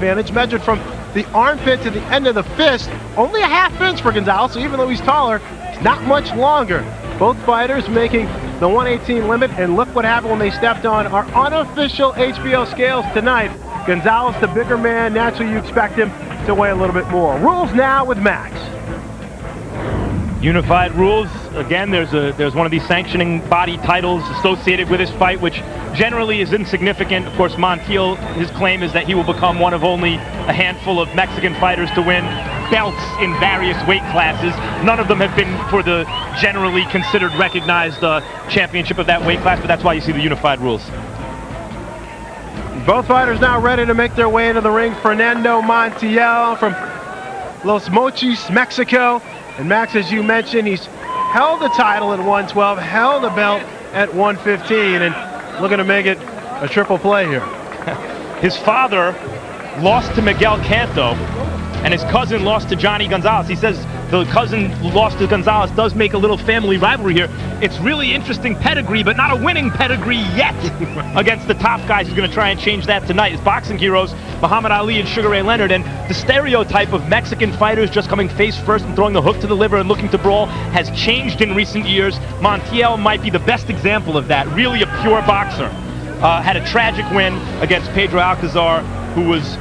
advantage, measured from the armpit to the end of the fist. Only a half inch for Gonzalez, so even though he's taller, he's not much longer. Both fighters making the 118 limit, and look what happened when they stepped on our unofficial HBO scales tonight. Gonzalez, the bigger man, naturally you expect him to weigh a little bit more. Rules now with Max. Unified rules. Again, there's one of these sanctioning body titles associated with this fight, which generally is insignificant. Of course, Montiel, his claim is that he will become one of only a handful of Mexican fighters to win belts in various weight classes. None of them have been for the generally considered recognized championship of that weight class, but that's why you see the unified rules. Both fighters now ready to make their way into the ring. Fernando Montiel from Los Mochis, Mexico. And Max, as you mentioned, he's held the title at 112, held the belt at 115, and looking to make it a triple play here. His father lost to Miguel Canto, and his cousin lost to Jhonny Gonzalez. He says the cousin lost to Gonzalez does make a little family rivalry here. It's really interesting pedigree, but not a winning pedigree yet against the top guys. He's going to try and change that tonight. His boxing heroes, Muhammad Ali and Sugar Ray Leonard, and the stereotype of Mexican fighters just coming face first and throwing the hook to the liver and looking to brawl has changed in recent years. Montiel might be the best example of that. Really a pure boxer. Had a tragic win against Pedro Alcazar, who was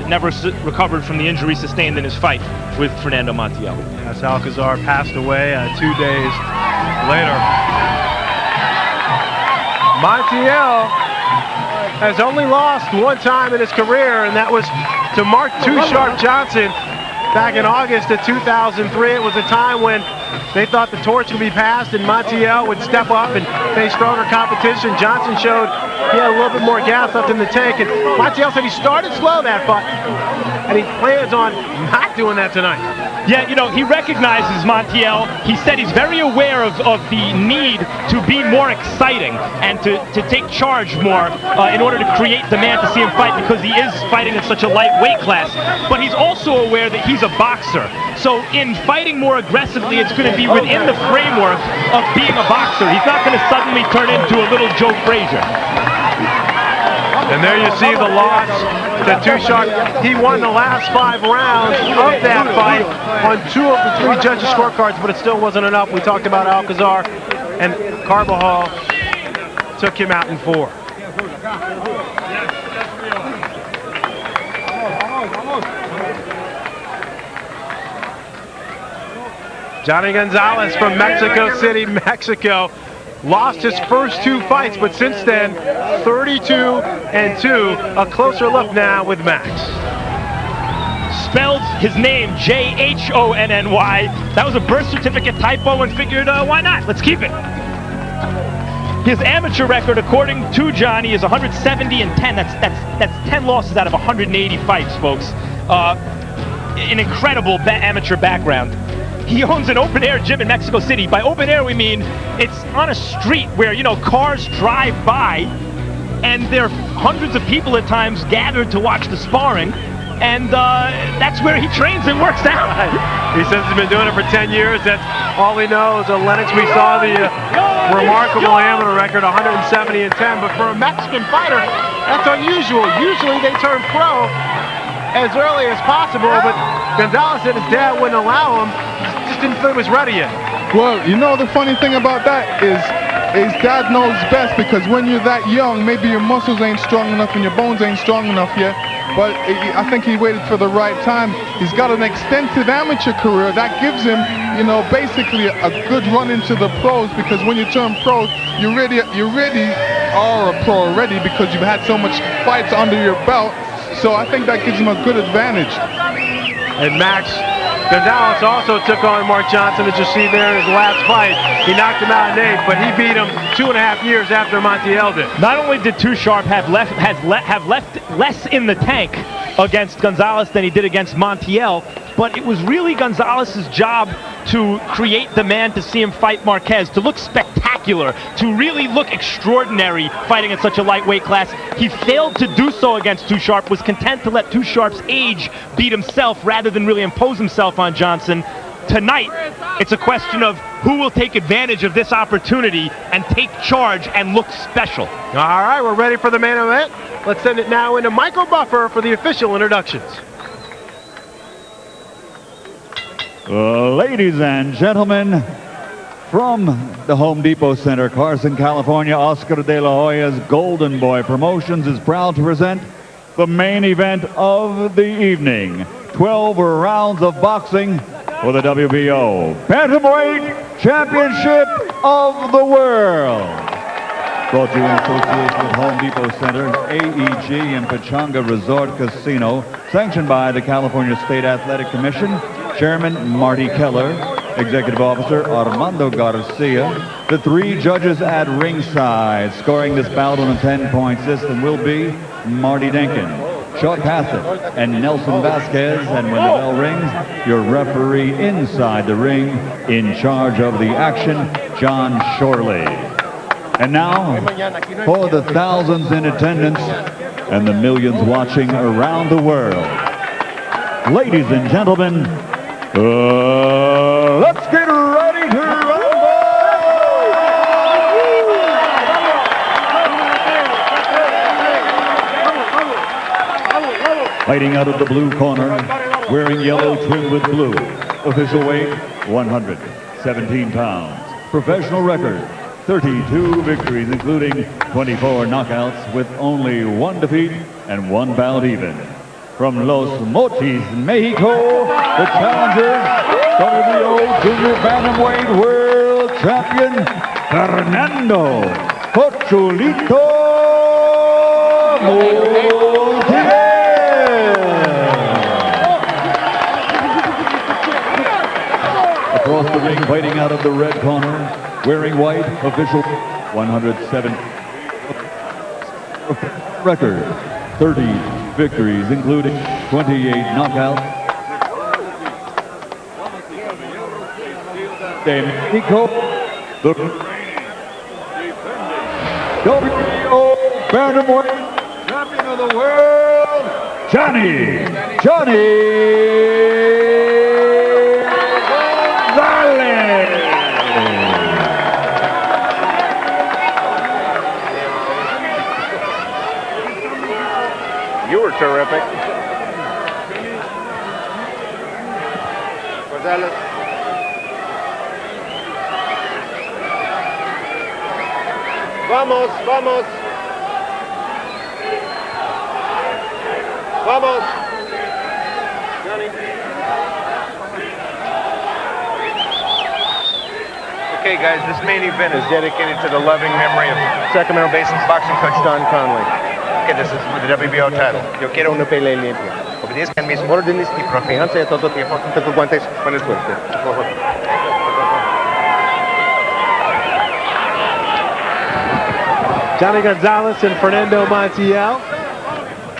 never recovered from the injury sustained in his fight with Fernando Montiel. Yes, Alcazar passed away 2 days later. Montiel has only lost one time in his career, and that was to Mark Too Sharp Johnson back in August of 2003. It was a time when they thought the torch would be passed and Montiel would step up and face stronger competition. Johnson showed he had a little bit more gas left in the tank, and Montiel said he started slow that fight, and he plans on not doing that tonight. Yeah, you know, he recognizes Montiel. He said he's very aware of the need to be more exciting and to take charge more in order to create demand to see him fight, because he is fighting in such a light weight class. But he's also aware that he's a boxer. So in fighting more aggressively, it's going to be within the framework of being a boxer. He's not going to suddenly turn into a little Joe Frazier. And there you see the loss to Too Sharp. He won the last 5 rounds of that fight on 2 of the 3 judges' scorecards, but it still wasn't enough. We talked about Alcazar, and Carbajal took him out in 4. Jhonny Gonzalez from Mexico City, Mexico. Lost his first 2 fights, but since then, 32-2. A closer look now with Max. Spelled his name Jhonny. That was a birth certificate typo, and figured, why not? Let's keep it. His amateur record, according to Jhonny, is 170-10. That's 10 losses out of 180 fights, folks. An incredible amateur background. He owns an open-air gym in Mexico City. By open air, we mean it's on a street where, you know, cars drive by, and there are hundreds of people at times gathered to watch the sparring, and that's where he trains and works out. He says he's been doing it for 10 years. That's all he knows. Lennox, we saw the remarkable amateur record, 170-10, but for a Mexican fighter, that's unusual. Usually they turn pro as early as possible, but Gonzalez said his dad wouldn't allow him. Just didn't feel he was ready yet. Well, you know, the funny thing about that is his dad knows best, because when you're that young, maybe your muscles ain't strong enough and your bones ain't strong enough yet. But I think he waited for the right time. He's got an extensive amateur career that gives him, you know, basically a good run into the pros, because when you turn pro, you really are a pro already, because you've had so much fights under your belt. So I think that gives him a good advantage. And Max Gonzalez also took on Mark Johnson, as you see there in his last fight. He knocked him out in 8, but he beat him 2.5 years after Montiel did. Not only did Too Sharp have left less in the tank against Gonzalez than he did against Montiel, but it was really Gonzalez's job to create demand to see him fight Marquez, to look spectacular, to really look extraordinary fighting at such a lightweight class. He failed to do so against Too Sharp, was content to let Too Sharp's age beat himself rather than really impose himself on Johnson. tonight, it's a question of who will take advantage of this opportunity and take charge and look special. All right, we're ready for the main event. Let's send it now into Michael Buffer for the official introductions. Ladies and gentlemen, from the Home Depot Center, Carson, California, Oscar de la Hoya's Golden Boy Promotions is proud to present the main event of the evening. 12 rounds of boxing for the WBO Bantamweight Championship of the World. Brought to you in association with Home Depot Center, AEG, and Pechanga Resort Casino. Sanctioned by the California State Athletic Commission. Chairman Marty Keller. Executive Officer Armando Garcia. The three judges at ringside. Scoring this bout on a 10-point system will be Marty Denkin, Chuck Hassett, and Nelson Vasquez. And when the bell rings, your referee inside the ring, in charge of the action, John Shorley. And now, for the thousands in attendance and the millions watching around the world, ladies and gentlemen, let's get ready to rumble! Fighting out of the blue corner, wearing yellow trimmed with blue. Official weight, 117 pounds. Professional record, 32 victories, including 24 knockouts, with only one defeat and one bout even. From Los Mochis, Mexico, the challenger, WBO Junior Bantamweight World Champion, Fernando Pochulito Montiel. Across the ring, fighting out of the red corner, wearing white, official 107 record, 30 victories, including 28 knockouts. De Mexico, the WBO Bantamweight Champion of the World, Jhonny Gonzalez. You were terrific. Gonzalez. Vamos, vamos. Vamos. Jhonny. Okay, guys, this main event is dedicated to the loving memory of Sacramento Basin's boxing coach Don Conley. Okay, this is for the WBO title. Yo quiero una pelea limpia. Obedezcan mis órdenes y protéjanse todo tiempo. Tengo guantes, buena suerte. Jhonny Gonzalez and Fernando Montiel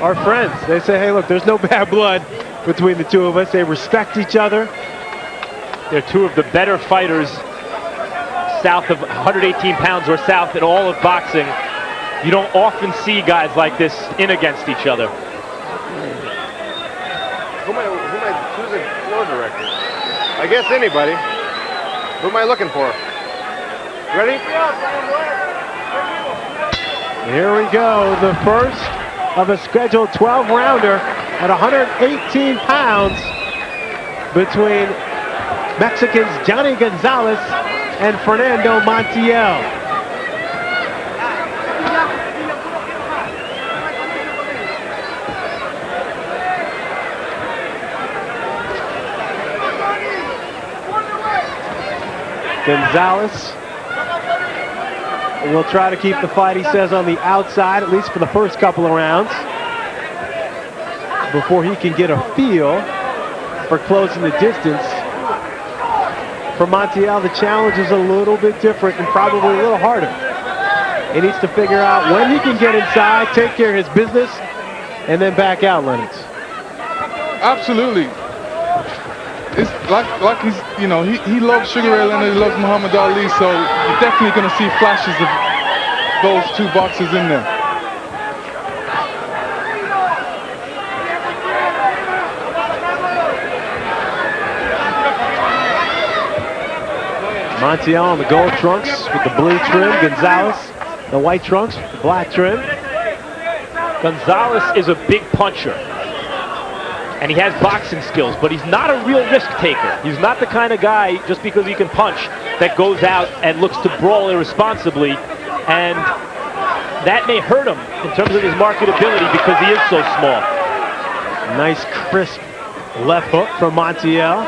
are friends. They say, hey, look, there's no bad blood between the two of us. They respect each other. They're two of the better fighters south of 118 pounds or south in all of boxing. You don't often see guys like this in against each other. Who's the floor director? I guess anybody. Who am I looking for? Ready? Here we go, the first of a scheduled 12-rounder at 118 pounds between Mexicans Jhonny Gonzalez and Fernando Montiel. Gonzalez will try to keep the fight, he says, on the outside, at least for the first couple of rounds, before he can get a feel for closing the distance. For Montiel, the challenge is a little bit different and probably a little harder. He needs to figure out when he can get inside, take care of his business, and then back out, Lennox. Absolutely. It's like he's, you know, he loves Sugar Ray Leonard, he loves Muhammad Ali, so you're definitely going to see flashes of those two boxers in there. Montiel in the gold trunks with the blue trim. Gonzalez, the white trunks with the black trim. Gonzalez is a big puncher, and he has boxing skills, but he's not a real risk taker. He's not the kind of guy, just because he can punch, that goes out and looks to brawl irresponsibly, and that may hurt him in terms of his marketability because he is so small. Nice crisp left hook from Montiel.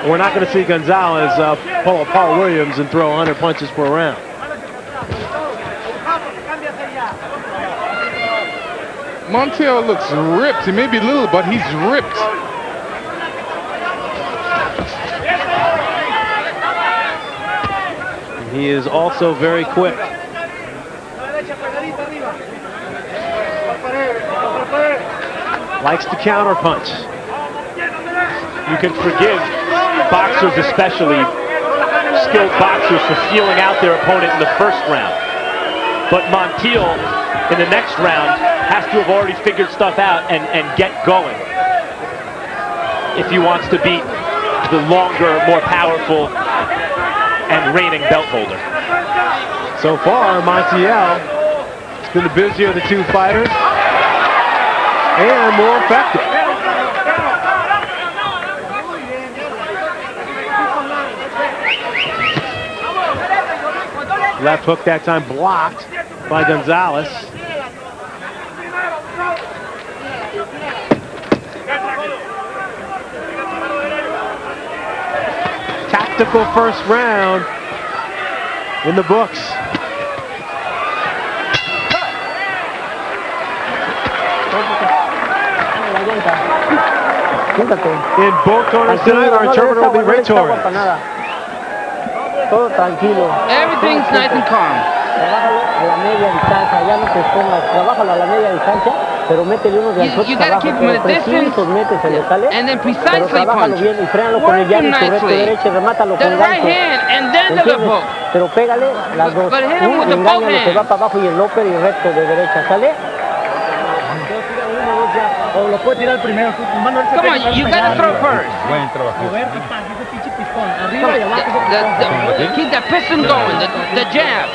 We're not going to see Gonzalez pull a Paul Williams and throw 100 punches per round. Montiel looks ripped. He may be little, but he's ripped. He is also very quick. Likes to counter punch. You can forgive boxers, especially skilled boxers, for feeling out their opponent in the first round. But Montiel, in the next round, has to have already figured stuff out and get going if he wants to beat the longer, more powerful, and reigning belt holder. So far, Montiel has been the busier of the two fighters and more effective. Left hook that time blocked by Gonzalez. Tactical first round in the books. In both corners tonight, our interpreter will be Ray Torres. Everything's nice and calm. You gotta keep him at a distance and then precisely punch. Work him nicely. The right hand and then the left hook. But hit him with the both hands. Come on, you gotta throw first. Keep that piston going, the jab.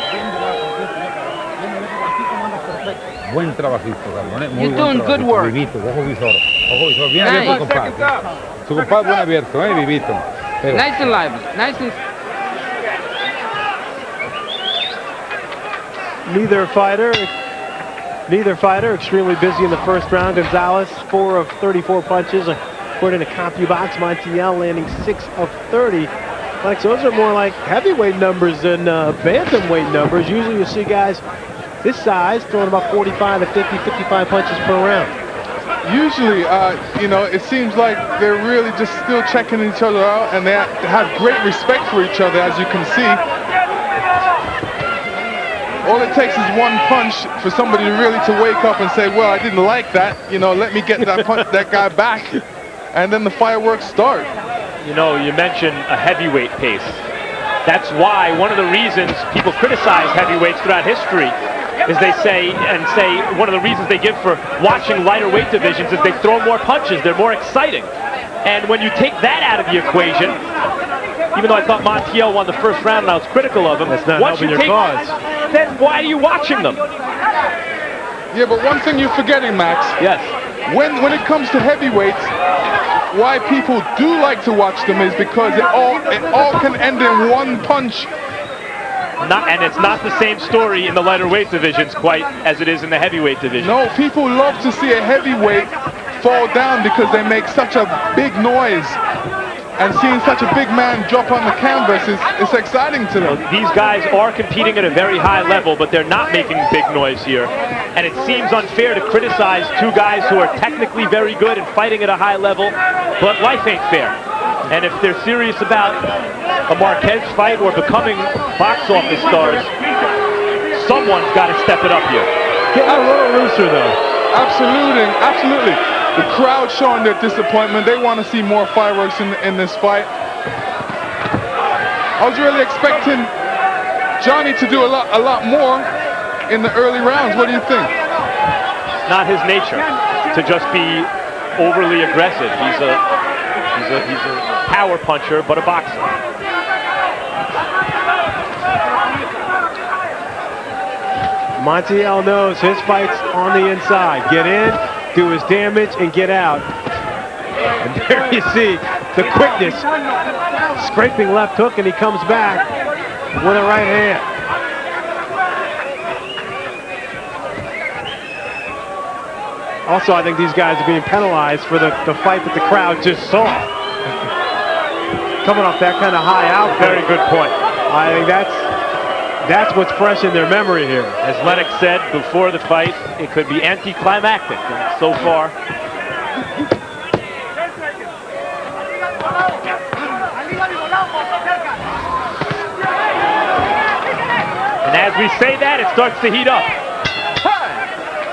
Buen trabajito, Carlos. Muy You're doing good work. Vivito, ojo visor. Ojo visor. Bien Nice. abierto, compadre. Su compadre bien abierto, vivito. Pero Nice and lively. Nice and... Neither fighter extremely busy in the first round. Gonzalez, 4 of 34 punches. According to CompuBox, Montiel landing 6 of 30. Like, so those are more like heavyweight numbers than bantamweight numbers. Usually you see guys this size throwing about 45 to 50, 55 punches per round. Usually, you know, it seems like they're really just still checking each other out, and they have great respect for each other, as you can see. All it takes is one punch for somebody really to wake up and say, well, I didn't like that. You know, let me get that punch, that guy back. And then the fireworks start. You know, you mentioned a heavyweight pace. That's why one of the reasons people criticize heavyweights throughout history is they say one of the reasons they give for watching lighter weight divisions is they throw more punches, they're more exciting. And when you take that out of the equation, even though I thought Montiel won the first round and I was critical of him, that's not once helping you your take, cause. then why are you watching them? Yeah, but one thing you're forgetting, Max. Yes. When it comes to heavyweights, why people do like to watch them is because it all can end in one punch. And it's not the same story in the lighter weight divisions quite as it is in the heavyweight division. No, people love to see a heavyweight fall down because they make such a big noise. And seeing such a big man drop on the canvas is exciting to them. These guys are competing at a very high level, but they're not making big noise here. And it seems unfair to criticize two guys who are technically very good and fighting at a high level, but life ain't fair. And if they're serious about a Marquez fight or becoming box office stars, someone's got to step it up here. Get a little looser, though. Absolutely, absolutely. The crowd showing their disappointment. They want to see more fireworks in this fight. I was really expecting Jhonny to do a lot more in the early rounds. What do you think? Not his nature to just be overly aggressive. He's a power puncher, but a boxer. Montiel knows his fight's on the inside. Get in, do his damage, and get out. And there you see the quickness. Scraping left hook, and he comes back with a right hand. Also, I think these guys are being penalized for the fight that the crowd just saw. Coming off that kind of high out. Very good point. I think that's what's fresh in their memory here. As Lennox said before the fight, it could be anticlimactic. And so far, and as we say that, it starts to heat up.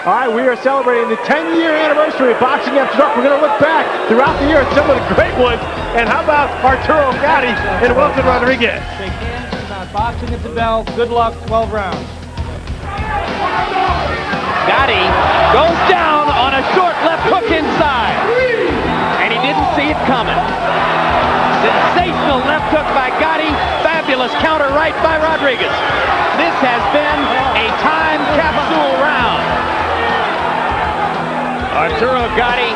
All right, we are celebrating the 10-year anniversary of Boxing After Dark. We're going to look back throughout the year at some of the great ones. And how about Arturo Gatti and Wilson Rodriguez? Shake hands, boxing at the bell. Good luck, 12 rounds. Gatti goes down on a short left hook inside. And he didn't see it coming. Sensational left hook by Gatti. Fabulous counter right by Rodriguez. This has been a time capsule round. Arturo Gatti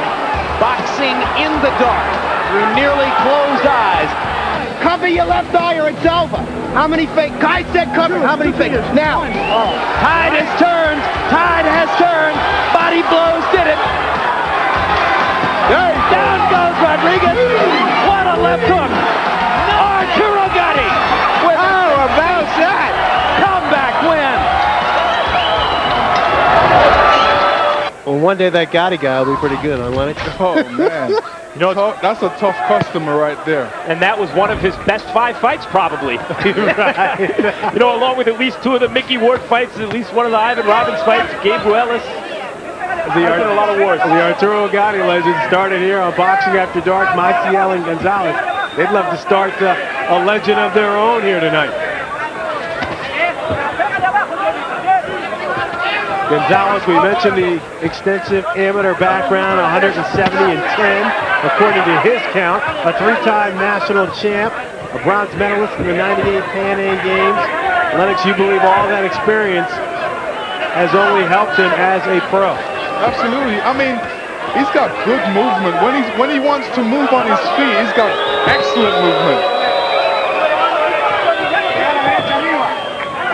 boxing in the dark through nearly closed eyes. Cover your left eye or it's over. How many fake? Guy said cover. How many fakes? Now. Tide has turned. Tide has turned. Body blows did it. Down goes Rodriguez. What a left hook. Arturo Gatti with how about that? Comeback win. Well, one day that Gotti guy will be pretty good, huh, Lennox? Oh, man. You know, that's a tough customer right there. And that was one of his best 5 fights, probably. Right. You know, along with at least 2 of the Mickey Ward fights, at least one of the Ivan Robbins fights, Gabe Ruelas. There's been a lot of wars. The Arturo Gatti legend started here on Boxing After Dark. Montiel and Gonzalez. They'd love to start a legend of their own here tonight. Gonzalez, we mentioned the extensive amateur background, 170-10, according to his count. A 3-time national champ, a bronze medalist in the '98 Pan Am Games. Lennox, you believe all that experience has only helped him as a pro? Absolutely. I mean, he's got good movement. When he wants to move on his feet, he's got excellent movement.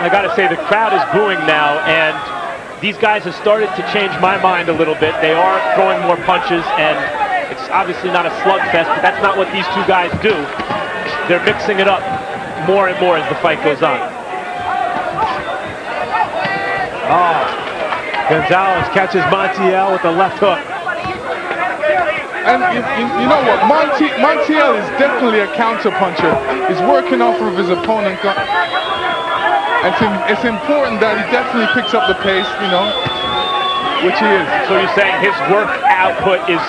I got to say, the crowd is booing now, and these guys have started to change my mind a little bit. They are throwing more punches, and it's obviously not a slugfest, but that's not what these 2 guys do. They're mixing it up more and more as the fight goes on. Oh, Gonzalez catches Montiel with the left hook. And you know what? Montiel is definitely a counter puncher. He's working off of his opponent. It's important that he definitely picks up the pace, you know, which he is. So you're saying his work output is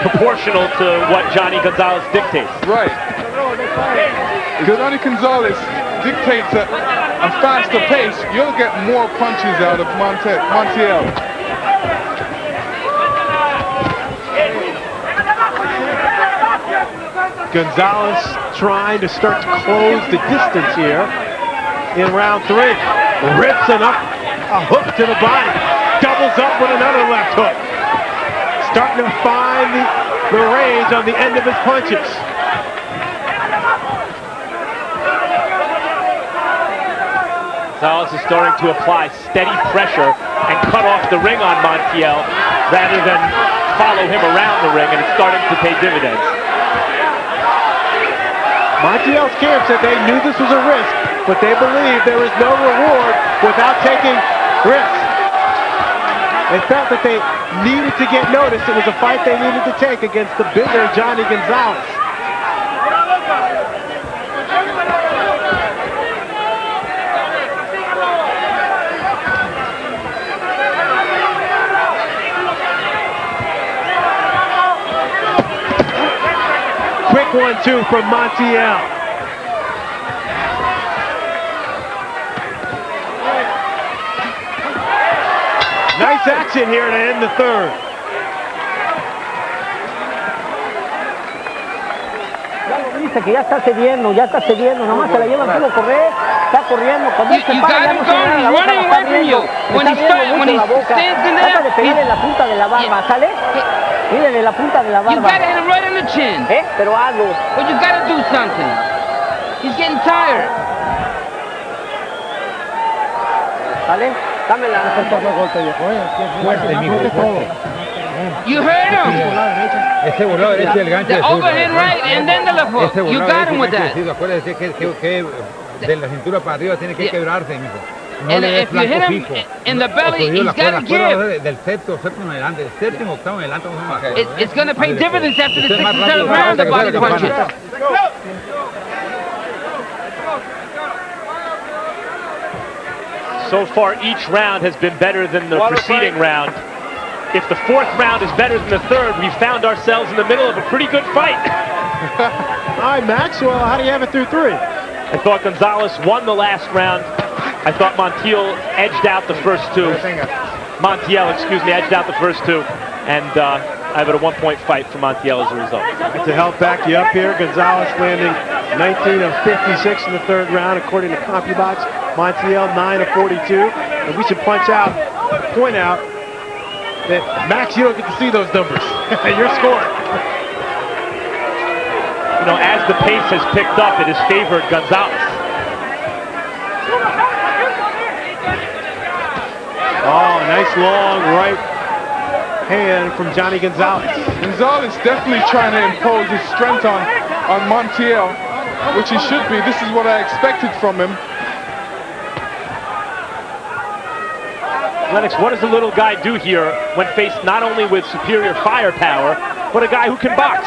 proportional to what Jhonny Gonzalez dictates? Right. Jhonny Gonzalez dictates a faster pace. You'll get more punches out of Montiel. Gonzalez trying to start to close the distance here. In round 3, rips a hook to the body, doubles up with another left hook. Starting to find the range on the end of his punches. Gonzalez is starting to apply steady pressure and cut off the ring on Montiel rather than follow him around the ring, and it's starting to pay dividends. Montiel's camp said they knew this was a risk, but they believe there is no reward without taking risks. They felt that they needed to get noticed. It was a fight they needed to take against the bigger Jhonny Gonzalez. Quick 1-2 from Montiel. Nice action here to end the 3rd. Ya lo dice que ya está cediendo, nomás se la llevan, pudo correr, está corriendo. Cuando él se You para, got ya him no se going. nada, He's la boca running la away está from you. abriendo. When Está abriendo when mucho he la boca. stands in Trata de there, pegarle la punta de la barba, ¿sale? Mídele la punta de la you barba. gotta hit him right on the chin. Pero hazlo. But you gotta do something. He's getting tired. ¿Sale? Dámela. Fuerte, mijo, fuerte. You heard him. Ese volado derecho del gancho The de zurdo. overhand right and then the left hook. Ese You volado got derecho him with del gancho de that. zurdo. Acuérdese que de la cintura para arriba tiene que quebrarse, mijo. No And le des if you hit flanco him fijo. in the belly, Cogido he's la gotta cuerda give. del séptimo en adelante, del séptimo, octavo en adelante. Vamos a marcar. It's gonna pay dividends after the Usted más 6th and 7th rápido, round, the body campana. punches. So far, each round has been better than the preceding round. If the fourth round is better than the third, we found ourselves in the middle of a pretty good fight. All right, Maxwell, how do you have it through 3? I thought Gonzalez won the last round. I thought Montiel edged out the first two. Montiel, excuse me, edged out the first two. And I have it a 1-point fight for Montiel as a result. To help back you up here, Gonzalez landing 19 of 56 in the third round, according to CompuBox. Montiel 9 of 42. And we should point out that, Max, you don't get to see those numbers. You're scoring. You know, as the pace has picked up, it has favored Gonzalez. Oh, nice long right hand from Jhonny Gonzalez. Gonzalez definitely trying to impose his strength on Montiel, which he should be. This is what I expected from him. Lennox, what does the little guy do here when faced not only with superior firepower, but a guy who can box?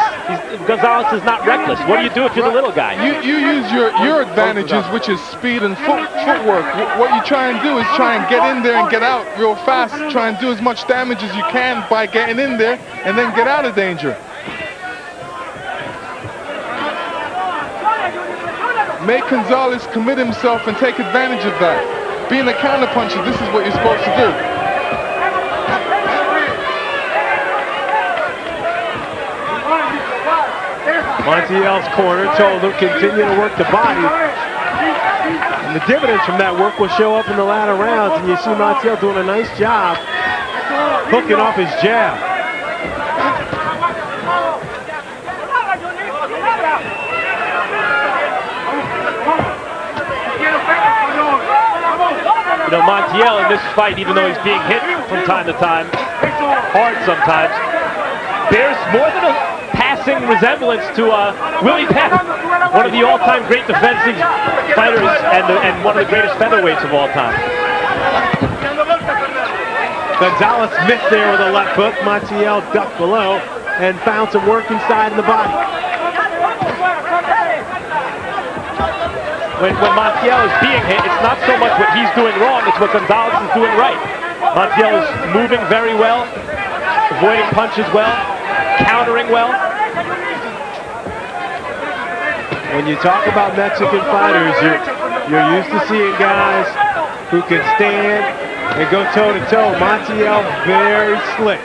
Gonzalez is not reckless. What do you do if you're the little guy? You use your advantages, which is speed and footwork. What you try and do is try and get in there and get out real fast. Try and do as much damage as you can by getting in there and then get out of danger. Make Gonzalez commit himself and take advantage of that. Being a counterpuncher, this is what you're supposed to do. Montiel's corner told him continue to work the body. And the dividends from that work will show up in the latter rounds. And you see Montiel doing a nice job hooking off his jab. You know, Montiel in this fight, even though he's being hit from time to time, hard sometimes, bears more than a passing resemblance to Willie Pep, one of the all-time great defensive fighters and one of the greatest featherweights of all time. Gonzalez missed there with a left hook. Montiel ducked below and found some work inside in the body. When Montiel is being hit, it's not so much what he's doing wrong, it's what Gonzalez is doing right. Montiel is moving very well, avoiding punches well, countering well. When you talk about Mexican fighters, you're used to seeing guys who can stand and go toe-to-toe. Montiel, very slick.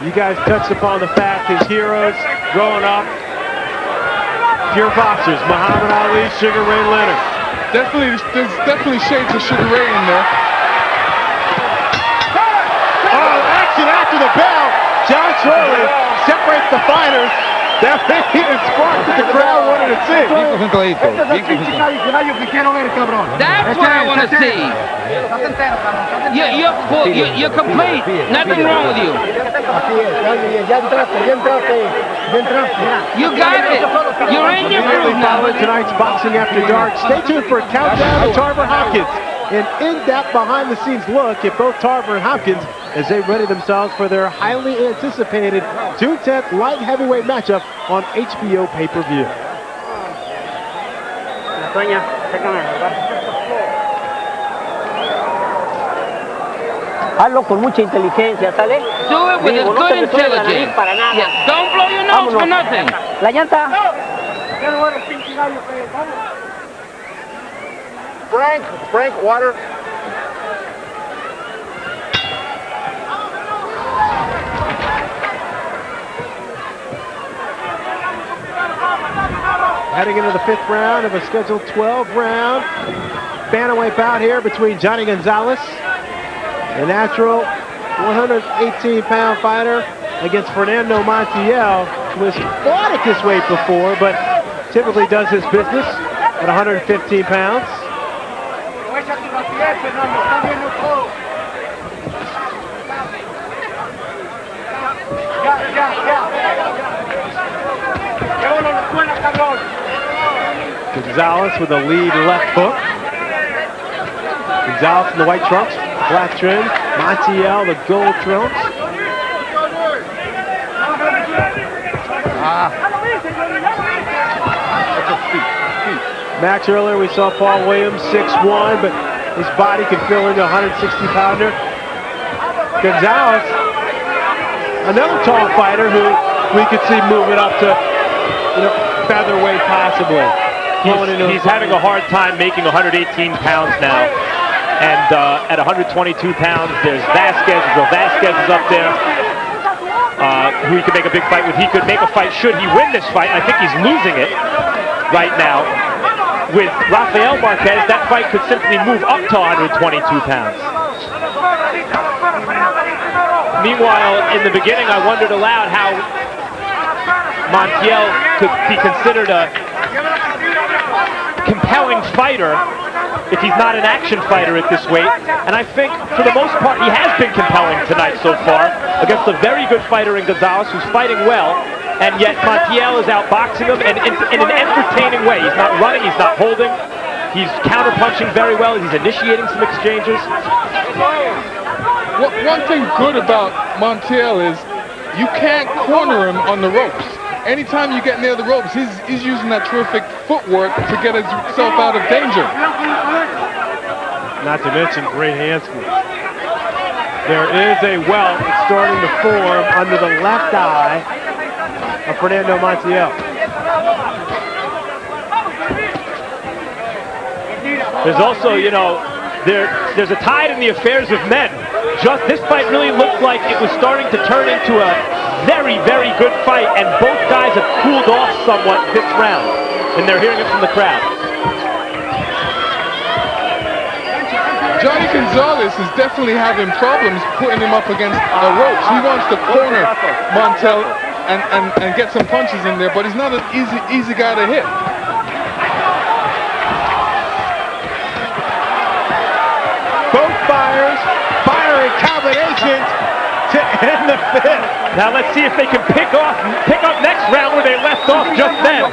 You guys touched upon the fact his heroes growing up, pure boxers, Muhammad Ali, Sugar Ray Leonard. There's definitely shades of Sugar Ray in there. Oh, action after the bell. John Shirley separates the fighters. That may be the spark that the crowd wanted to see. Este es el pinche caballo que quiero ver, cabrón. That's what I want to see. You're complete. Nothing wrong with you. Así es, ya entraste. You got it. You're in your groove now. Following tonight's Boxing After Dark, stay tuned for a countdown to Tarver Hopkins. An in-depth behind-the-scenes look at both Tarver and Hopkins as they ready themselves for their highly anticipated June 10th light heavyweight matchup on HBO pay-per-view. Hazlo con mucha inteligencia, ¿sale? Do it with Digo, a no good te me suene la nariz intelligence. para nada. Yeah, don't blow your nose for nothing. La llanta. Frank, water. heading into the 5th round of a scheduled 12-round bantamweight bout here between Jhonny Gonzalez, the natural 118-pound fighter, against Fernando Montiel, who has fought at this weight before, but typically does his business at 115 pounds. Gonzalez with a lead left hook. Gonzalez in the white trunks, black trim. Montiel, the gold trunks. Max, earlier we saw Paul Williams, 6'1", but his body can fill into a 160-pounder. Gonzalez, another tall fighter who we could see moving up to, featherweight possibly. He's having a hard time making 118 pounds now. And at 122 pounds, there's Vasquez. Vasquez is up there, who he could make a big fight with. He could make a fight should he win this fight. I think he's losing it right now. With Rafael Marquez, that fight could simply move up to 122 pounds. Meanwhile, in the beginning, I wondered aloud how Montiel could be considered a compelling fighter if he's not an action fighter at this weight. And I think, for the most part, he has been compelling tonight so far against a very good fighter in Gonzalez, who's fighting well. And yet Montiel is outboxing him and in an entertaining way. He's not running, he's not holding. He's counterpunching very well. He's initiating some exchanges. One thing good about Montiel is you can't corner him on the ropes. Anytime you get near the ropes, he's using that terrific footwork to get himself out of danger. Not to mention great hand skills. There is a welt that's starting to form under the left eye of Fernando Montiel. There's also, there's a tide in the affairs of men. This fight really looked like it was starting to turn into a very, very good fight, and both guys have cooled off somewhat this round, and they're hearing it from the crowd. Jhonny Gonzalez is definitely having problems putting him up against the ropes. He wants to corner Montiel and get some punches in there, but he's not an easy guy to hit. Both fires firing combinations to end the 5th. Now let's see if they can pick up next round where they left off just then.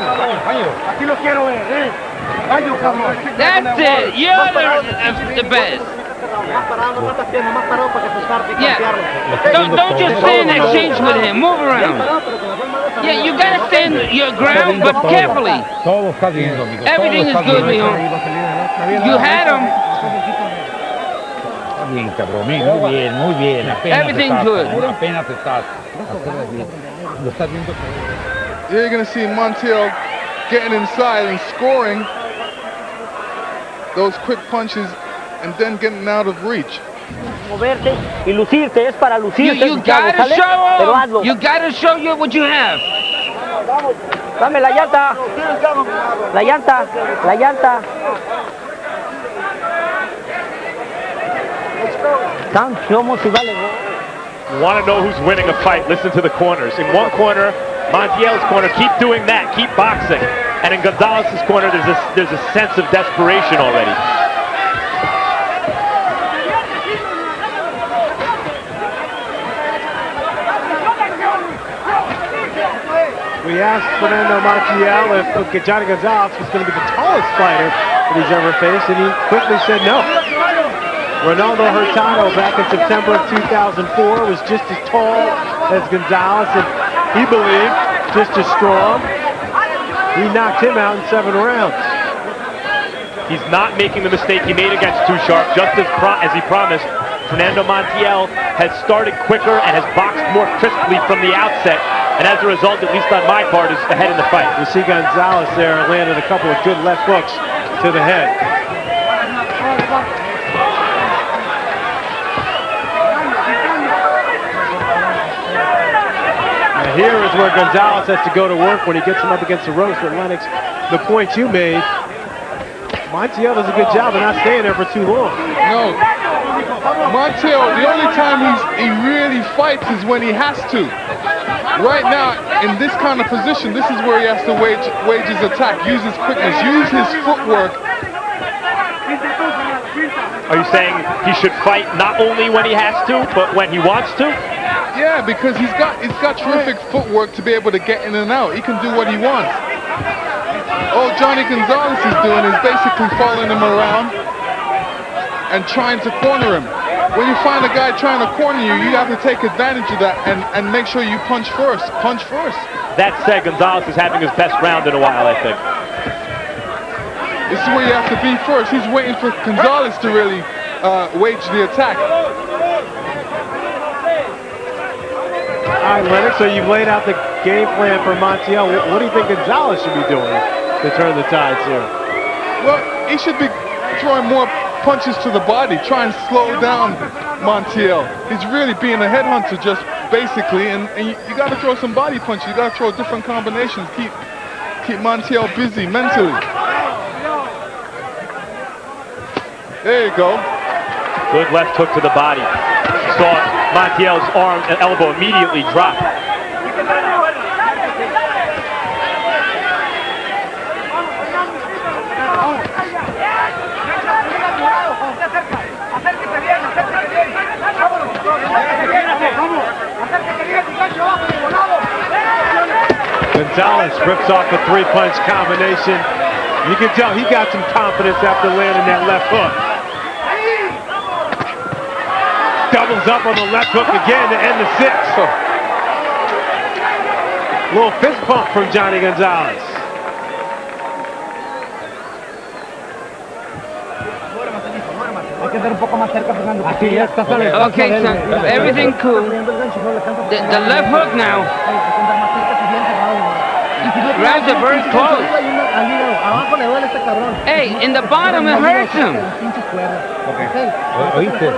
That's it. You're the best. Yeah. Don't just stand and exchange with him. Move around. Yeah, you gotta stand your ground, but carefully. Everything is good, mijo. You had him. Muy bien. Everything's good. You're going to see Montiel getting inside and scoring those quick punches and then getting out of reach. Moverte y lucirte, es para lucirte. You gotta show him. You gotta show you what you have. Dame la llanta. La llanta. La llanta. Want to know who's winning a fight? Listen to the corners. In one corner, Montiel's corner, keep doing that, keep boxing. And in Gonzalez's corner, there's a sense of desperation already. We asked Fernando Montiel if Jhonny Gonzalez was going to be the tallest fighter that he's ever faced, and he quickly said no. Ronaldo Hurtado back in September of 2004 was just as tall as Gonzalez, and he believed just as strong. He knocked him out in 7 rounds. He's not making the mistake he made against Too Sharp, just as he promised. Fernando Montiel has started quicker and has boxed more crisply from the outset, and as a result, at least on my part, is ahead in the fight. You see Gonzalez there landed a couple of good left hooks to the head. here is where Gonzalez has to go to work when he gets him up against the ropes. But Lennox, the point you made, Montiel does a good job of not staying there for too long. No. Montiel, the only time he really fights is when he has to. Right now, in this kind of position, this is where he has to wage his attack, use his quickness, use his footwork. Are you saying he should fight not only when he has to, but when he wants to? Yeah, because he's got terrific footwork to be able to get in and out. He can do what he wants. All Jhonny Gonzalez is doing is basically following him around and trying to corner him. When you find a guy trying to corner you, you have to take advantage of that and make sure you punch first. Punch first. That said, Gonzalez is having his best round in a while, I think. This is where you have to be first. He's waiting for Gonzalez to really wage the attack. All right, Lennox, so you've laid out the game plan for Montiel. What do you think Gonzalez should be doing to turn the tides here? Well, he should be throwing more punches to the body, try and slow down Montiel. He's really being a headhunter just basically, and you got to throw some body punches. You got to throw different combinations. Keep Montiel busy mentally. There you go. Good left hook to the body. Saw Montiel's arm and elbow immediately drop. Gonzalez rips off a three-punch combination. You can tell he got some confidence after landing that left hook. Doubles up on the left hook again to end the sixth. Little fist pump from Jhonny Gonzalez. Okay, so everything cool. The left hook now. Rounds are very close. Hey, in the bottom it hurts him. ¿Oíste?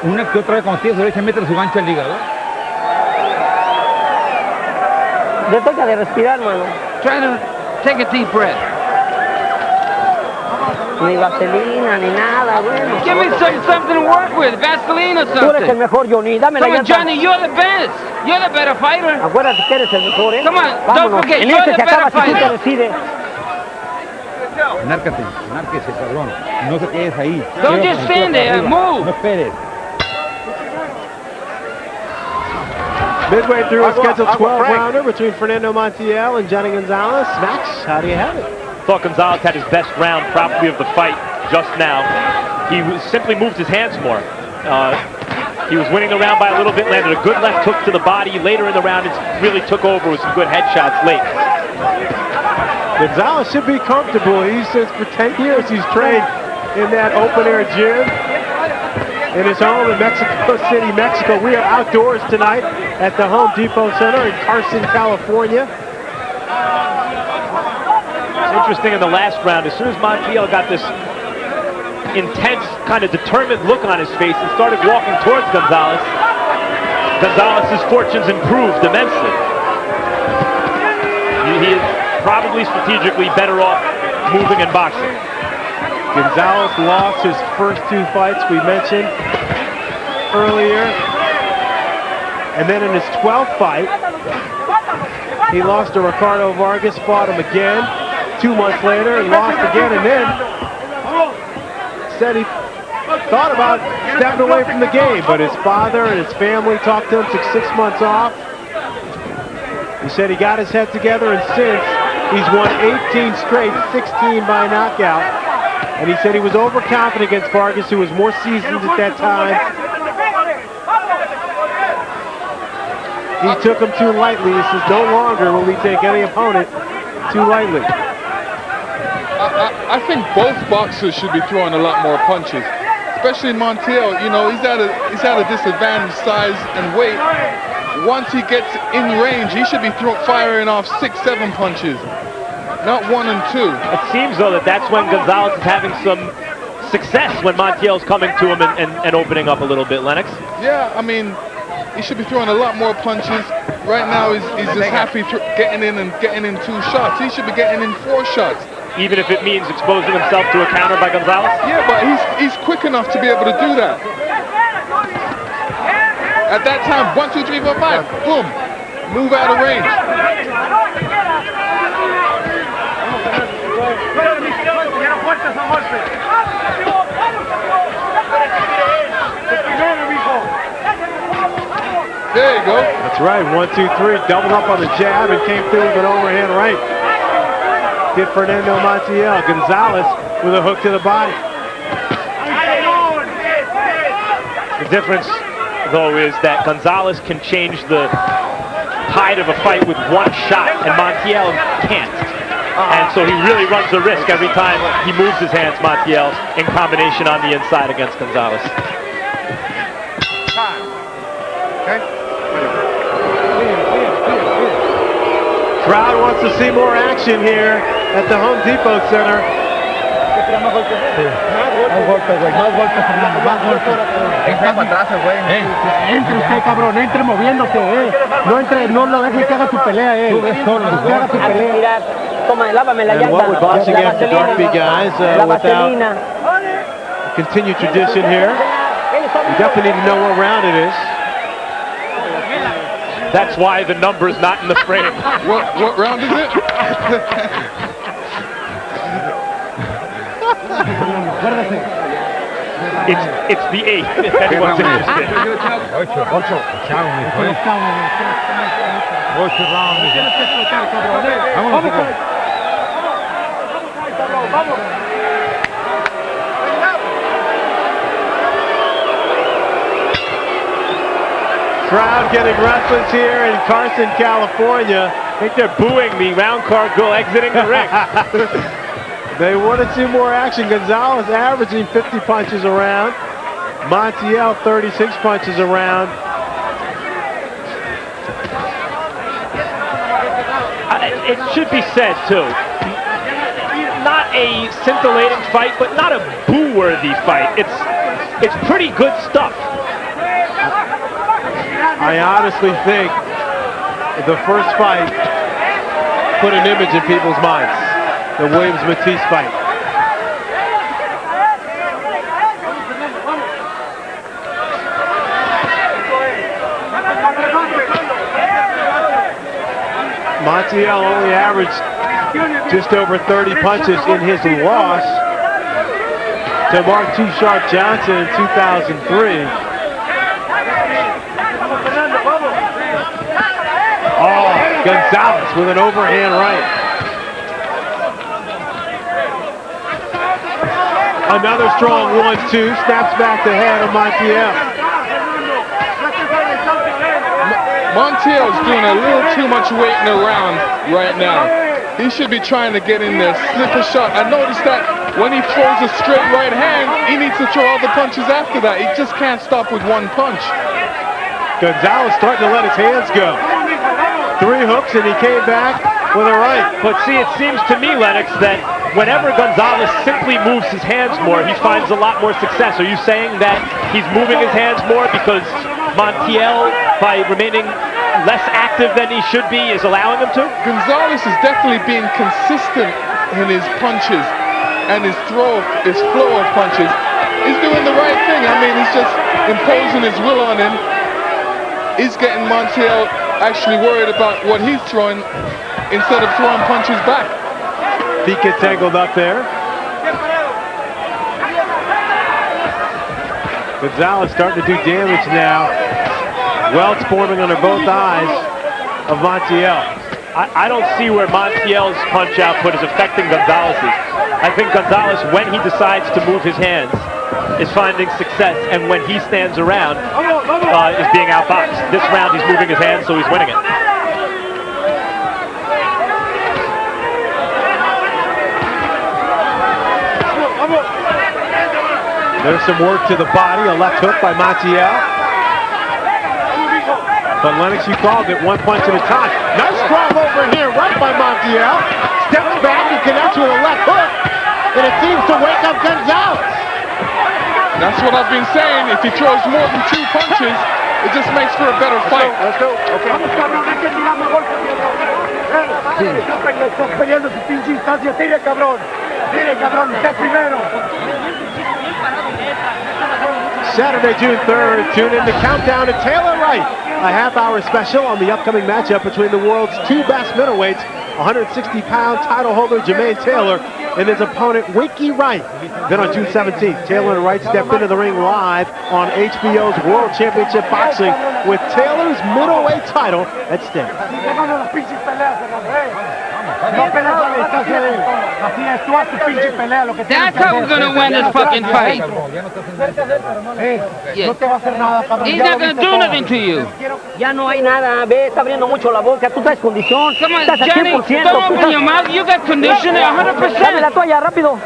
Una que otra vez cuando tienes derecha mete su gancho al hígado. Le toca de respirar, mano. Try to take a deep breath. Ni vaselina, ni nada, bueno. Give me something to work with, Vaseline or Tú eres el something. mejor, Jhonny. Dame la Come on, llanta. Jhonny, you're the best. You're the better fighter. Acuérdate que eres el mejor, ¿eh? Come on, don't Vámonos. forget, En you're este the se acaba better si tú te fighter. decides. Nárquese, cabrón. No te quedes ahí. Don't Lleva just con stand there, arriba. move. No esperes. Midway through a scheduled 12-rounder between Fernando Montiel and Jhonny Gonzalez. Max, how do you have it? Thought Gonzalez had his best round probably of the fight just now. He simply moved his hands more. He was winning the round by a little bit, landed a good left hook to the body. Later in the round, it really took over with some good headshots late. Gonzalez should be comfortable. He says for 10 years he's trained in that open-air gym in his home in Mexico City, Mexico. We are outdoors tonight at the Home Depot Center in Carson, California. Interesting in the last round, as soon as Montiel got this intense, kind of determined look on his face and started walking towards Gonzalez, Gonzalez's fortunes improved immensely. He is probably strategically better off moving and boxing. Gonzalez lost his first two fights we mentioned earlier. And then in his 12th fight, he lost to Ricardo Vargas, fought him again 2 months later, and lost again, and then said he thought about stepping away from the game, but his father and his family talked to him, took 6 months off. He said he got his head together, and since he's won 18 straight, 16 by knockout. And he said he was overconfident against Vargas, who was more seasoned at that time. He took him too lightly. He says, no longer will he take any opponent too lightly. I think both boxers should be throwing a lot more punches, especially Montiel. You know, he's at a disadvantage size and weight. Once he gets in range, he should be firing off 6, 7 punches, not 1 and 2. It seems though that's when Gonzalez is having some success, when Montiel's coming to him and opening up a little bit, Lennox. Yeah, I mean, He should be throwing a lot more punches. Right now, he's just happy getting in 2 shots. He should be getting in 4 shots. Even if it means exposing himself to a counter by Gonzalez? Yeah, but he's quick enough to be able to do that. At that time, 1, 2, 3, 4, 5, boom, move out of range. There you go. That's right. 1, 2, 3. Doubled up on the jab and came through with an overhand right. Did Fernando Montiel. Gonzalez with a hook to the body. The difference, though, is that Gonzalez can change the tide of a fight with 1 shot, and Montiel can't. And so he really runs a risk every time he moves his hands, Montiel, in combination on the inside against Gonzalez. Crowd wants to see more action here at the Home Depot Center. Más golpes, güey. Más golpes, Fernando. Más golpes. Entra para atrás, güey. Entre usted, cabrón. Entre moviéndose, No lo dejes que haga su pelea, Que haga su pelea. Toma, lávame la And what would boxing have to Darby, guys, without continued tradition here? You definitely need to know what round it is. That's why the number's not in the frame. What round is it? It's the 8th, if anyone's interested. 8 rounds. Crowd getting restless here in Carson, California. I think they're booing the round card girl exiting the ring. They want to see more action. Gonzalez averaging 50 punches around. Montiel 36 punches around. It should be said, too. Not a scintillating fight, but not a boo-worthy fight. It's pretty good stuff. I honestly think the first fight put an image in people's minds. The Williams-Matisse fight. Montiel only averaged just over 30 punches in his loss to Mark Too Sharp Johnson in 2003. Oh, Gonzalez with an overhand right. Another strong 1-2, snaps back the head of Montiel. Montiel's doing a little too much waiting around right now. He should be trying to get in there, slip a shot. I noticed that when he throws a straight right hand, he needs to throw all the punches after that. He just can't stop with 1 punch. Gonzalez starting to let his hands go. 3 hooks and he came back with a right. But see, it seems to me, Lennox, that whenever Gonzalez simply moves his hands more, he finds a lot more success. Are you saying that he's moving his hands more because Montiel, by remaining less active than he should be, is allowing him to? Gonzalez is definitely being consistent in his punches and his flow of punches. He's doing the right thing. I mean, he's just imposing his will on him. He's getting Montiel actually worried about what he's throwing instead of throwing punches back. Feet get tangled up there. Gonzalez starting to do damage now. Welts forming under both eyes of Montiel. I don't see where Montiel's punch output is affecting Gonzalez's. I think Gonzalez, when he decides to move his hands, is finding success, and when he stands around, is being outboxed. This round he's moving his hands, so he's winning it. There's some work to the body, a left hook by Montiel. But Lennox, you called it 1 punch at a time. Nice drop over here, right by Montiel. Steps back and connects with a left hook. And it seems to wake up Gonzalez. That's what I've been saying. If he throws more than 2 punches, It just makes for a better fight. Let's go. Okay. Estás peleando tu pinche instancia. Tire, cabrón. Tire, cabrón. Usted primero. Saturday, June 3rd, tune in to Countdown to Taylor Wright, a half-hour special on the upcoming matchup between the world's two best middleweights, 160-pound title holder Jermaine Taylor and his opponent Winky Wright. Then on June 17th, Taylor and Wright step into the ring live on HBO's World Championship Boxing with Taylor's middleweight title at stake. That's how we're gonna win this fucking fight. Yes. He's not gonna do nothing to you. Ya no hay nada, ve, está abriendo mucho la boca, tú traes condición. Come on, Estás al Jhonny, 100%. don't open your mouth. You got condition at 100%. Dame la toalla, rápido.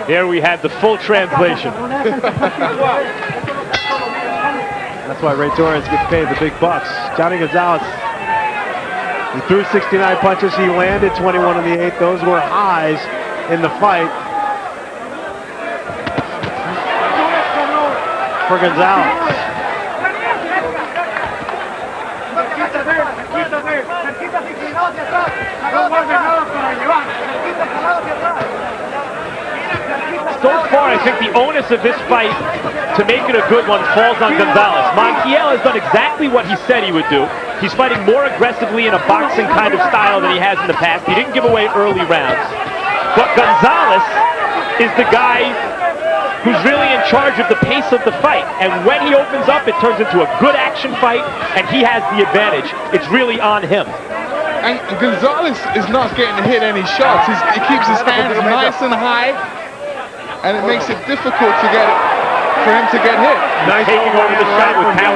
Here we had the full translation. That's why Ray Torres gets paid the big bucks. Jhonny Gonzalez, he threw 69 punches. He landed 21 in the 8th. Those were highs in the fight for Gonzalez. So far, I think the onus of this fight to make it a good one falls on Gonzalez. Montiel has done exactly what he said he would do. He's fighting more aggressively in a boxing kind of style than he has in the past. He didn't give away early rounds. But Gonzalez is the guy who's really in charge of the pace of the fight. And when he opens up, it turns into a good action fight, and he has the advantage. It's really on him. And Gonzalez is not getting to hit any shots. He keeps his hands nice and high, and it makes it difficult to get for him to get hit. Nice taking over the shot with power.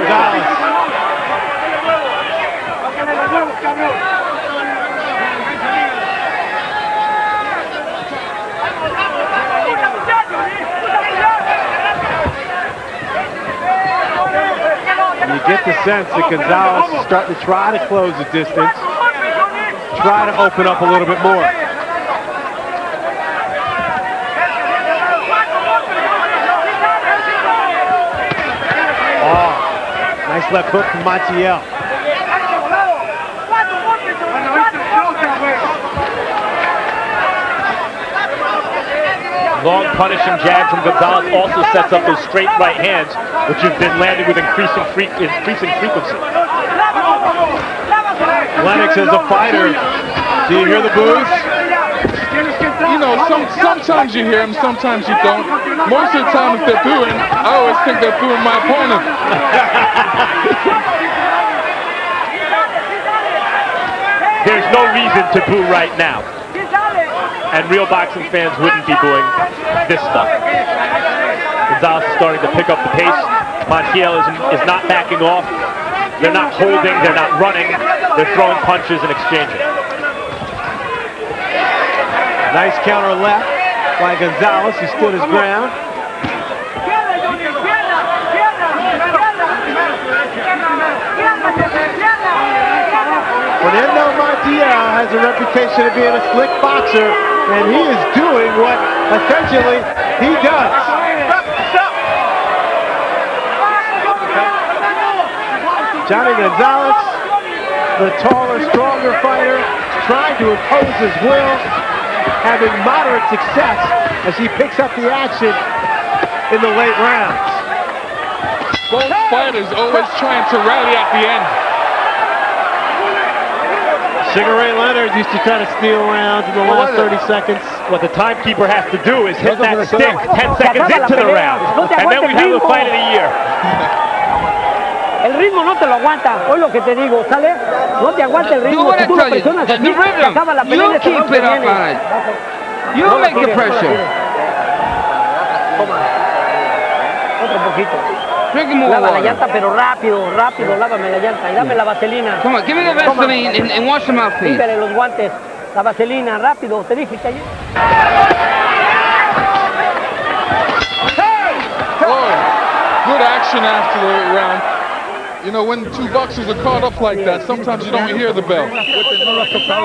You get the sense that Gonzalez is starting to try to close the distance, try to open up a little bit more. Oh, nice left hook from Montiel. Long punishing jab from Gonzalez also sets up those straight right hands, which have been landing with increasing frequency. Lennox is a fighter. Do you hear the boos? You know, sometimes you hear them, sometimes you don't. Most of the time, if they're booing, I always think they're booing my opponent. There's no reason to boo right now. And real boxing fans wouldn't be booing this stuff. Gonzalez is starting to pick up the pace. Montiel is not backing off. They're not holding, they're not running. They're throwing punches and exchanging. Nice counter left by Gonzalez, who stood his ground. Fernando Montiel has a reputation of being a slick boxer, and he is doing what essentially he does. Jhonny Gonzalez, the taller, stronger fighter, trying to impose his will, having moderate success as he picks up the action in the late rounds. Both fighters always trying to rally at the end. Sugar Ray Leonard used to try to steal rounds in the last 30 seconds. What the timekeeper has to do is hit that stick 10 seconds into the round, and then we have the fight of the year. El ritmo no te lo aguanta. Hoy lo que te digo, ¿sale? No te aguanta el ritmo. Si tú lo presionas así, te acaba la pelea. You keep it up on it. You make the pressure. Toma. Otro poquito. Drink more Lava la water. llanta, pero rápido, rápido, lávame la llanta y dame la vaselina. Come on, give me the Vaseline and wash them out, please. Límpele los guantes, la vaselina, rápido. Te dije que ayer. Oh, good action after the round. You know, when two boxers are caught up like that, sometimes you don't hear the bell.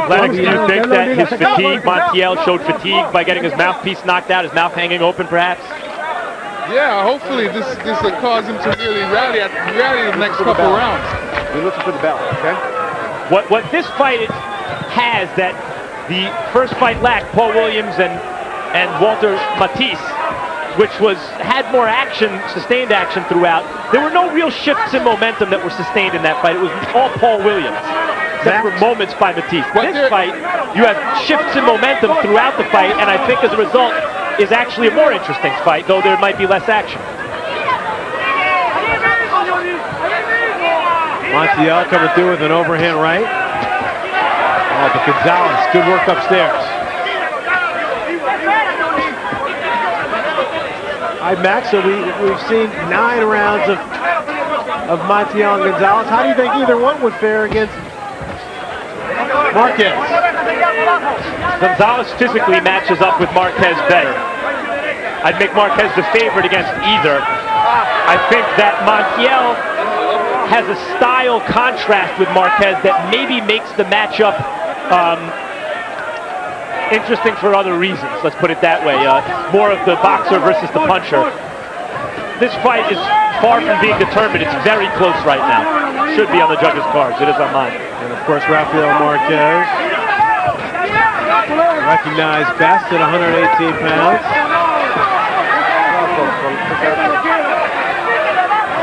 Lennox, do you think that his fatigue, Montiel showed fatigue by getting his mouthpiece knocked out, his mouth hanging open perhaps? Yeah, hopefully this will cause him to really rally the next couple rounds. We're looking for the bell, okay? What this fight has that the first fight lacked, Paul Williams and Walter Matisse, which had more action, sustained action throughout. There were no real shifts in momentum that were sustained in that fight. It was all Paul Williams, except for moments by Matisse. This fight, you have shifts in momentum throughout the fight, and I think as a result is actually a more interesting fight, though there might be less action. Montiel coming through with an overhand right. Oh, but Gonzalez, good work upstairs. All right, Max, so we've seen 9 rounds of Montiel and Gonzalez. How do you think either one would fare against Marquez? Gonzalez physically matches up with Marquez better. I'd make Marquez the favorite against either. I think that Montiel has a style contrast with Marquez that maybe makes the matchup interesting for other reasons. Let's put it that way. More of the boxer versus the puncher. This fight is far from being determined. It's very close right now. Should be on the judges' cards. It is on mine. And of course, Rafael Marquez, recognized best at 118 pounds.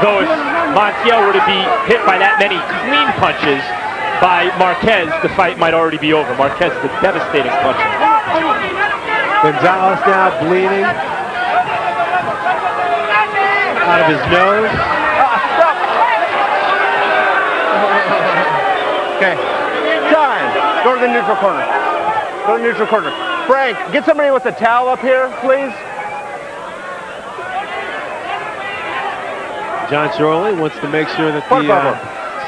Though if Montiel were to be hit by that many clean punches by Marquez, the fight might already be over. Marquez is a devastating puncher. Gonzalez now bleeding out of his nose. Okay, time. Go to the neutral corner. Go to the neutral corner. Frank, get somebody with a towel up here, please. John Shirley wants to make sure that the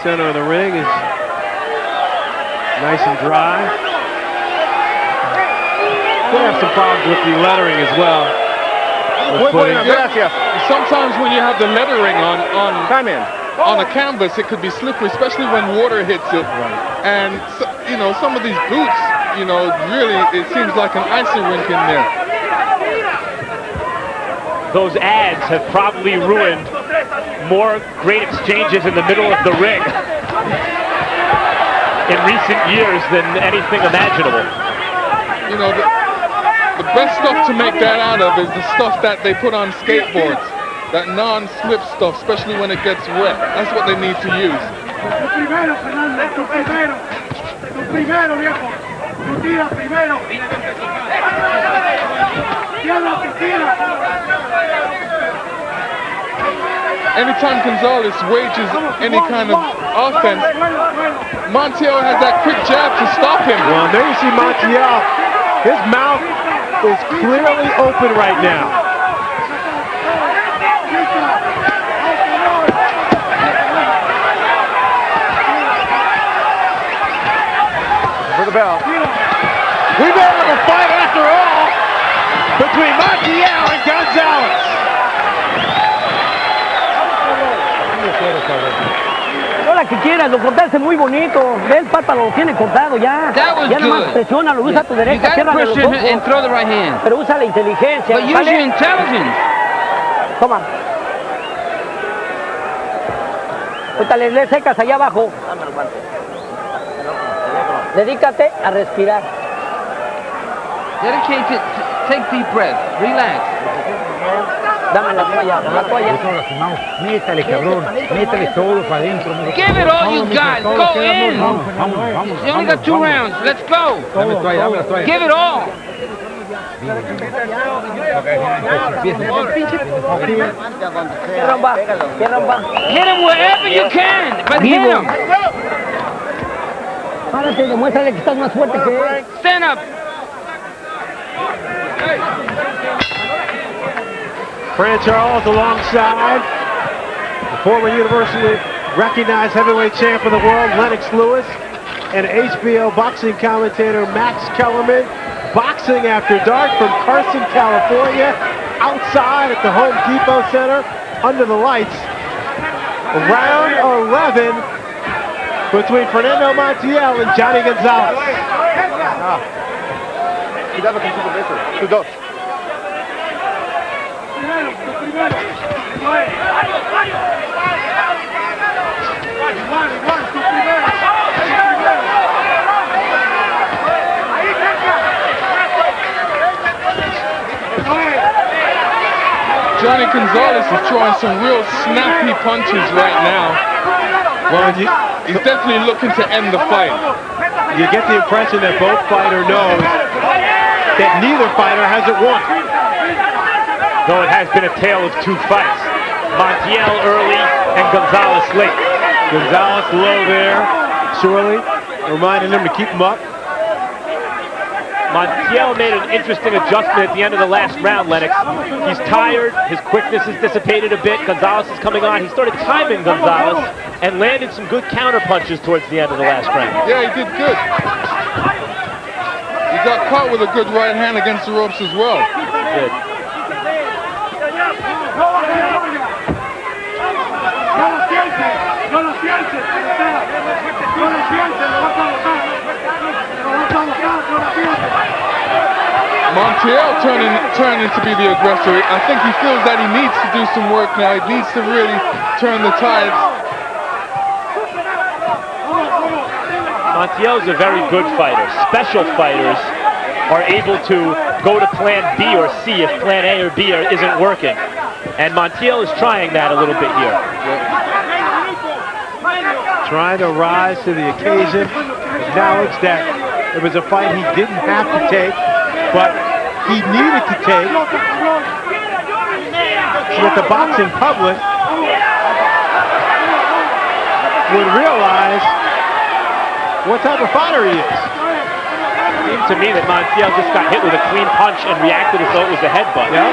center of the ring is nice and dry. Could have some problems with the lettering as well. Sometimes when you have the lettering on a canvas, it could be slippery, especially when water hits it. And you know, some of these boots, you know, really it seems like an ice rink in there. Those ads have probably ruined more great exchanges in the middle of the ring in recent years than anything imaginable. You know, the best stuff to make that out of is the stuff that they put on skateboards, that non-slip stuff, especially when it gets wet. That's what they need to use. Anytime Gonzalez wages any kind of offense, Montiel has that quick jab to stop him. Well, there you see Montiel. His mouth is clearly open right now. For the bell. We may have a fight after all between Montiel and Gonzalez. Hola, que quieras, lo cortaste muy bonito. Ve, el párpado lo tiene cortado ya. That was ya nomás good. presiona, lo usa a tu derecha, You cierra gotta los push ojos. and throw the right hand. Pero usa la inteligencia. But use ¿vale? your intelligence. Toma. Ahorita le secas allá abajo. Dedícate a respirar. Dedicate to take deep breath. Relax. Dame la toalla, la toalla. Métale, cabrón. Métale todo para adentro. Give it all you got. Go in. Vamos. You only got 2 rounds. Let's go. Dame la toalla. Give it all. Que rompa, que rompa. Hit him wherever you can, but hit him. Párate, demuéstrale que estás más fuerte que él. Stand up. Fran Charles alongside the former universally recognized heavyweight champ of the world, Lennox Lewis, and HBO Boxing commentator Max Kellerman. Boxing After Dark from Carson, California, outside at the Home Depot Center, under the lights. Round 11 between Fernando Montiel and Jhonny Gonzalez. Cuidado con sus besos. Sus dos. Jhonny Gonzalez is throwing some real snappy punches right now. Well, he's definitely looking to end the fight. You get the impression that both fighters knows that neither fighter hasn't won. Though it has been a tale of two fights. Montiel early and Gonzalez late. Gonzalez low there, surely, reminding him to keep him up. Montiel made an interesting adjustment at the end of the last round, Lennox. He's tired, his quickness has dissipated a bit. Gonzalez is coming on. He started timing Gonzalez and landed some good counter punches towards the end of the last round. Yeah, he did good. He got caught with a good right hand against the ropes as well. Good. Montiel turning to be the aggressor. I think he feels that he needs to do some work now. He needs to really turn the tides. Montiel is a very good fighter. Special fighters are able to go to plan B or C if plan A or B isn't working. And Montiel is trying that a little bit here. Trying to rise to the occasion, acknowledge that it was a fight he didn't have to take, but he needed to take so that the boxing public would realize what type of fighter he is. It seemed to me that Montiel just got hit with a clean punch and reacted as though it was a headbutt. Yep.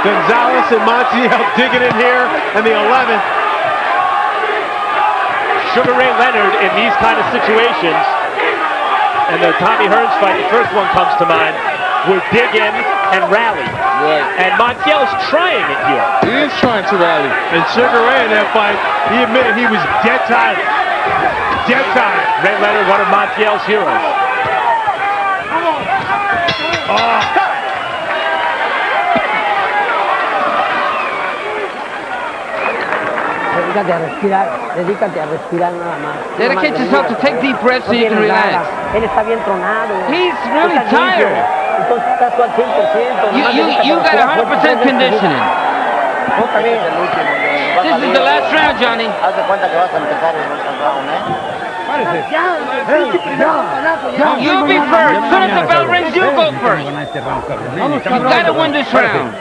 Gonzalez and Montiel digging in here in the 11th. Sugar Ray Leonard in these kind of situations, and the Tommy Hearns fight, the first one comes to mind, would dig in and rally. Right. And Montiel is trying it here. He is trying to rally. And Sugar Ray in that fight, he admitted he was dead tired. Dead tired. Ray Leonard, one of Montiel's heroes. Oh. Dedícate a respirar nada más. Dedicate yourself to take deep breaths so you can relax. Él está bien tronado. He's really tired. Entonces estás tú al 100%. You got 100% conditioning. This is the last round, Jhonny. Haz de cuenta que vas a empezar el round, You'll be first. As soon as the bell rings, you go first. You gotta win this round.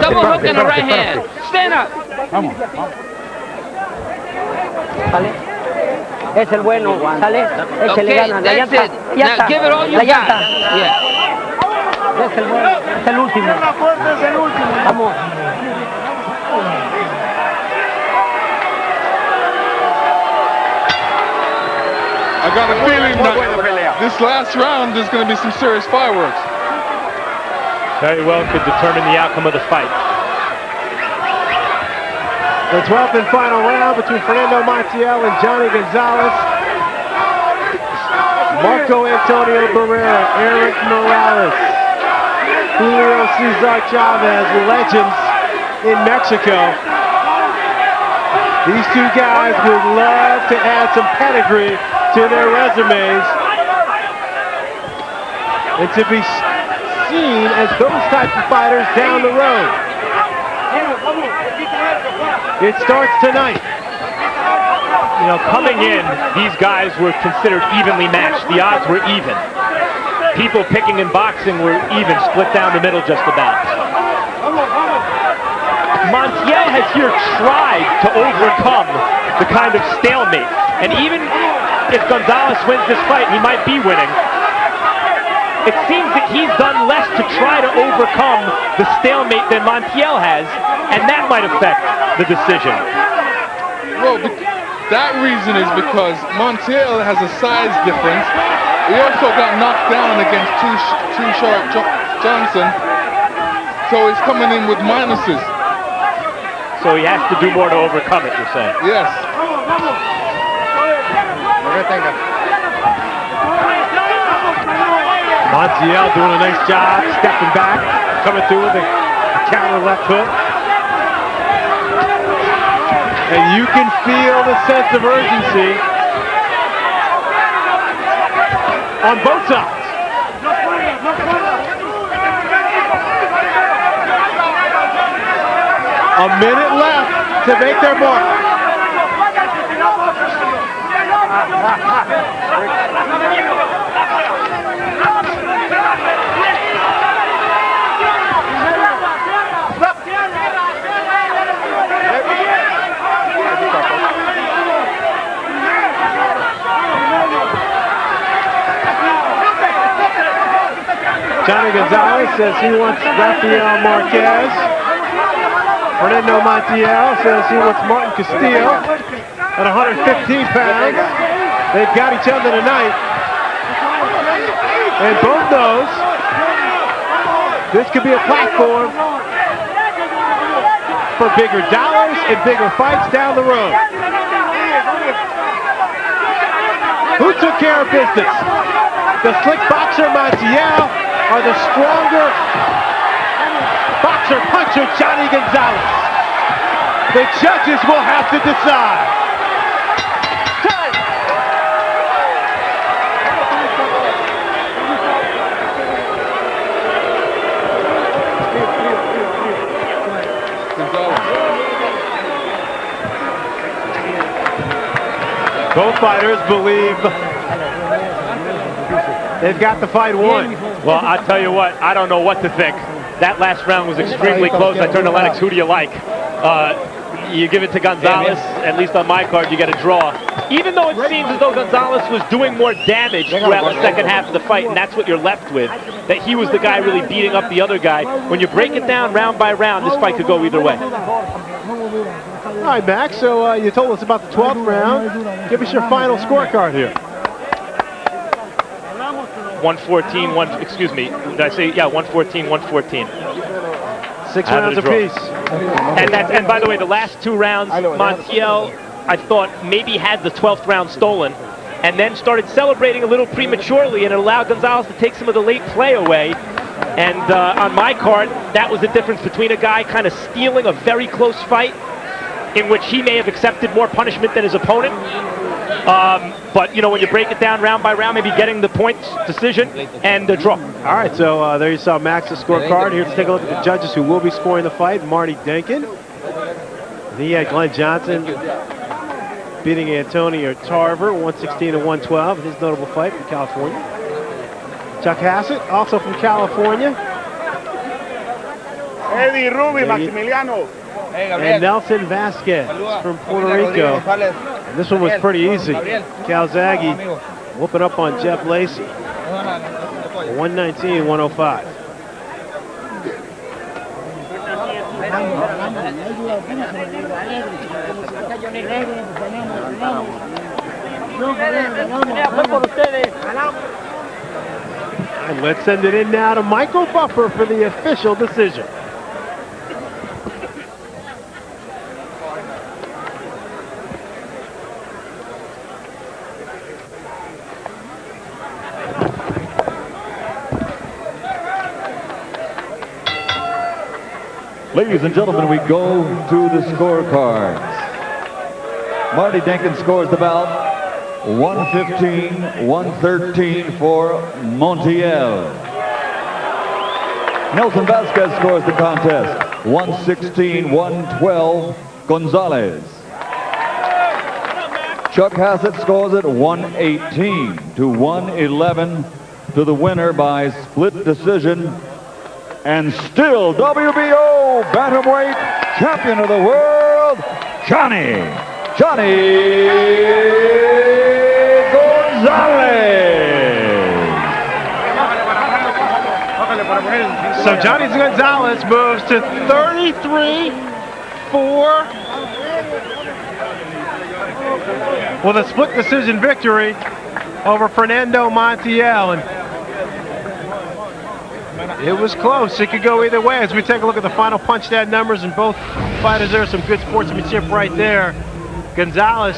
Double hook in the right hand. Stand up. ¿Sale? Es el bueno, ¿sale? Échale ganas. La llanta. Now give it all you La got. llanta. Yeah. Es el bueno. Es el último. Vamos. I got a feeling that this last round there's going to be some serious fireworks. Very well could determine the outcome of the fight. The 12th and final round between Fernando Montiel and Jhonny Gonzalez. Marco Antonio Barrera, Eric Morales, Julio Cesar Chavez, legends in Mexico. These two guys would love to add some pedigree to their resumes and to be seen as those types of fighters down the road. It starts tonight. You know, coming in, these guys were considered evenly matched. The odds were even. People picking in boxing were even, split down the middle just about. Montiel has here tried to overcome the kind of stalemate. And even if Gonzalez wins this fight, he might be winning. It seems that he's done less to try to overcome the stalemate than Montiel has, and that might affect the decision. Well, that reason is because Montiel has a size difference. He also got knocked down against Too Short Johnson, so he's coming in with minuses. So he has to do more to overcome it, you're saying? Yes. Montiel doing a nice job, stepping back, coming through with a counter left hook. And you can feel the sense of urgency on both sides. A minute left to make their mark. Jhonny Gonzalez says he wants Rafael Marquez. Fernando Montiel says he wants Martin Castillo at 115 pounds. They've got each other tonight. And both knows this could be a platform for bigger dollars and bigger fights down the road. Who took care of business? The slick boxer Montiel or the stronger boxer puncher Jhonny Gonzalez? The judges will have to decide. Both fighters believe they've got the fight won. Well, I'll tell you what, I don't know what to think. That last round was extremely close. I turned to Lennox, who do you like? You give it to Gonzalez, at least on my card, you get a draw. Even though it seems as though Gonzalez was doing more damage throughout the second half of the fight, and that's what you're left with, that he was the guy really beating up the other guy. When you break it down round by round, this fight could go either way. All right, Max, so you told us about the 12th round. Give us your final scorecard here. 114, did I say, yeah, 114, 114. 6 rounds apiece. And by the way, the last 2 rounds, Montiel, I thought maybe had the 12th round stolen, and then started celebrating a little prematurely, and it allowed Gonzalez to take some of the late play away. And on my card, that was the difference between a guy kind of stealing a very close fight, in which he may have accepted more punishment than his opponent. But, you know, when you break it down round by round, maybe getting the points decision and the draw. All right, so there you saw Max's scorecard. Here to take a look at the judges who will be scoring the fight. Marty Denkin. He had Glenn Johnson beating Antonio Tarver, 116 to 112, his notable fight from California. Chuck Hassett, also from California. Eddie Ruby, Maximiliano. And Nelson Vasquez from Puerto Rico. And this one was pretty easy. Calzaghe whooping up on Jeff Lacey. 119, 105. And let's send it in now to Michael Buffer for the official decision. Ladies and gentlemen, we go to the scorecards. Marty Denkin scores the bout 115, 113 for Montiel. Nelson Vasquez scores the contest 116, 112 Gonzalez. Chuck Hassett scores it 118 to 111 to the winner by split decision. And still WBO Bantamweight Champion of the World, Jhonny Gonzalez. So Jhonny Gonzalez moves to 33-4 with a split decision victory over Fernando Montiel. And it was close. It could go either way. As we take a look at the final punch stat numbers, and both fighters, there's some good sportsmanship right there. Gonzalez